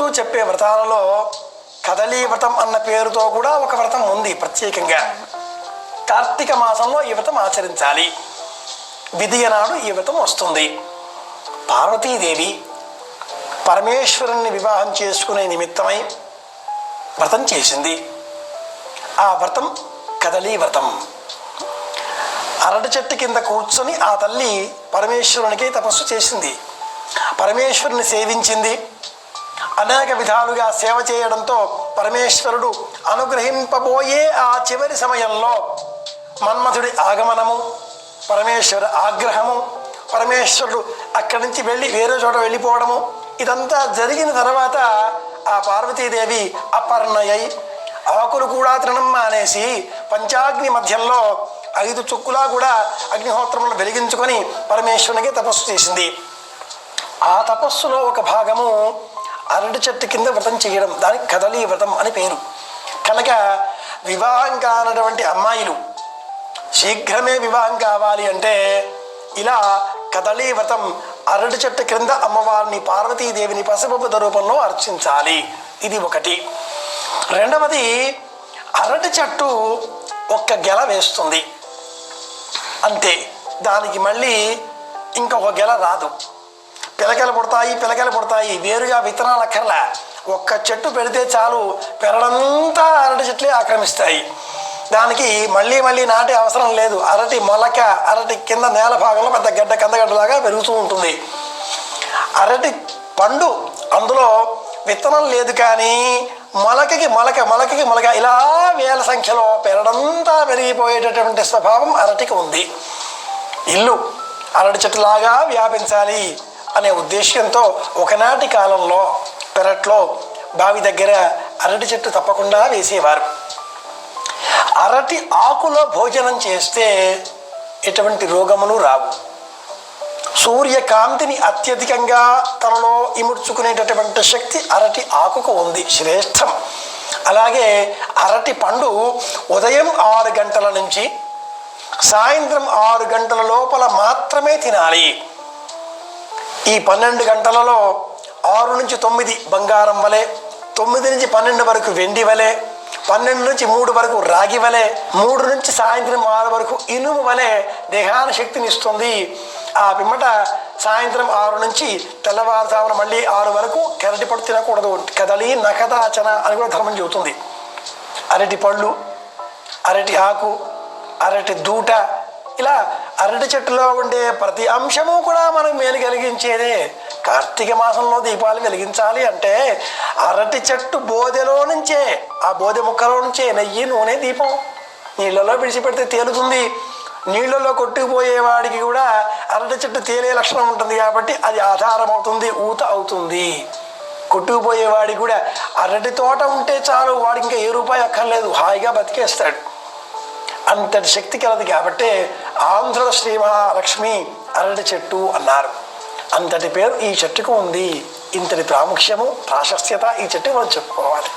రోజు చెప్పే వ్రతాలలో కదలీ వ్రతం అన్న పేరుతో కూడా ఒక వ్రతం ఉంది ప్రత్యేకంగా. కార్తీక మాసంలో ఈ వ్రతం ఆచరించాలి. విధియ నాడు ఈ వ్రతం వస్తుంది. పార్వతీదేవి పరమేశ్వరుణ్ణి వివాహం చేసుకునే నిమిత్తమై వ్రతం చేసింది. ఆ వ్రతం కదలీ వ్రతం. అరటి చెట్టు కింద కూర్చొని ఆ తల్లి పరమేశ్వరునికి తపస్సు చేసింది. పరమేశ్వరుని సేవించింది. అనేక విధాలుగా సేవ చేయడంతో పరమేశ్వరుడు అనుగ్రహింపబోయే ఆ చివరి సమయంలో మన్మథుడి ఆగమనము, పరమేశ్వరు ఆగ్రహము, పరమేశ్వరుడు అక్కడి నుంచి వెళ్ళి వేరే చోట వెళ్ళిపోవడము, ఇదంతా జరిగిన తర్వాత ఆ పార్వతీదేవి అపర్ణయై ఆకులు కూడా తినడం మానేసి పంచాగ్ని మధ్యంలో 5 చుక్కులా కూడా అగ్నిహోత్రములను వెలిగించుకొని పరమేశ్వరునికి తపస్సు చేసింది. ఆ తపస్సులో ఒక భాగము అరటి చెట్టు కింద వ్రతం చేయడం. దానికి కదలీ వ్రతం అని పేరు. కనుక వివాహం కానటువంటి అమ్మాయిలు శీఘ్రమే వివాహం కావాలి అంటే ఇలా కదలీ వ్రతం అరటి చెట్టు క్రింద అమ్మవారిని పార్వతీదేవిని పసుపు రూపంలో అర్చించాలి. ఇది ఒకటి. రెండవది, అరటి చెట్టు ఒక్క గెల వేస్తుంది అంతే. దానికి మళ్ళీ ఇంకొక గెల రాదు. పిలకలు పుడతాయి. వేరుగా విత్తనాలు అక్కర్లా. ఒక్క చెట్టు పెడితే చాలు, పెరడంతా అరటి చెట్లే ఆక్రమిస్తాయి. దానికి మళ్ళీ నాటే అవసరం లేదు. అరటి మొలక అరటి కింద నేల భాగంలో పెద్ద గడ్డ కందగడ్డలాగా పెరుగుతూ ఉంటుంది. అరటి పండు అందులో విత్తనం లేదు, కానీ మొలకకి మొలక ఇలా వేల సంఖ్యలో పెరడంతా పెరిగిపోయేటటువంటి స్వభావం అరటికి ఉంది. ఇల్లు అరటి చెట్టులాగా వ్యాపించాలి అనే ఉద్దేశ్యంతో ఒకనాటి కాలంలో పెరట్లో బావి దగ్గర అరటి చెట్టు తప్పకుండా వేసేవారు. అరటి ఆకులో భోజనం చేస్తే ఎటువంటి రోగములు రావు. సూర్యకాంతిని అత్యధికంగా తనలో ఇముడ్చుకునేటటువంటి శక్తి అరటి ఆకుకు ఉంది, శ్రేష్టం. అలాగే అరటి పండు ఉదయం 6 గంటల నుంచి సాయంత్రం 6 గంటల లోపల మాత్రమే తినాలి. ఈ 12 గంటలలో 6 నుంచి 9 బంగారం వలె, 9 నుంచి 12 వరకు వెండి వలె, 12 నుంచి 3 వరకు రాగి వలె, 3 నుంచి సాయంత్రం 6 వరకు ఇనుము వలె దేహాన్ని శక్తిని ఇస్తుంది. ఆ పిమ్మట సాయంత్రం 6 నుంచి తెల్లవారుజామున మళ్ళీ 6 వరకు కెరటి పట్టు తినకూడదు. కదలి నకదాచన అని కూడా ధర్మం చెబుతుంది. అరటి పళ్ళు, అరటి ఆకు, అరటి దూట, ఇలా అరటి చెట్టులో ఉండే ప్రతి అంశము కూడా మనకు మేలు కలిగించేదే. కార్తీక మాసంలో దీపాలు వెలిగించాలి అంటే అరటి చెట్టు బోదెలో నుంచే, ఆ బోదె ముక్కలో నుంచే నెయ్యి, నూనె, దీపం నీళ్ళలో విడిచిపెడితే తేలుతుంది. నీళ్ళలో కొట్టుకుపోయేవాడికి కూడా అరటి చెట్టు తేలే లక్షణం ఉంటుంది కాబట్టి అది ఆధారం అవుతుంది, ఊత అవుతుంది. కొట్టుకుపోయేవాడికి కూడా అరటి తోట ఉంటే చాలు, వాడికి ఇంకా ఏ రూపాయి అక్కర్లేదు, హాయిగా బతికేస్తాడు. అంతటి శక్తి కలది కాబట్టి ఆంధ్ర శ్రీ మహాలక్ష్మి అరటి చెట్టు అన్నారు. అంతటి పేరు ఈ చెట్టుకు ఉంది. ఇంతటి ప్రాముఖ్యము, ప్రాశస్త్యత ఈ చెట్టుకు మనం చెప్పుకోవాలి.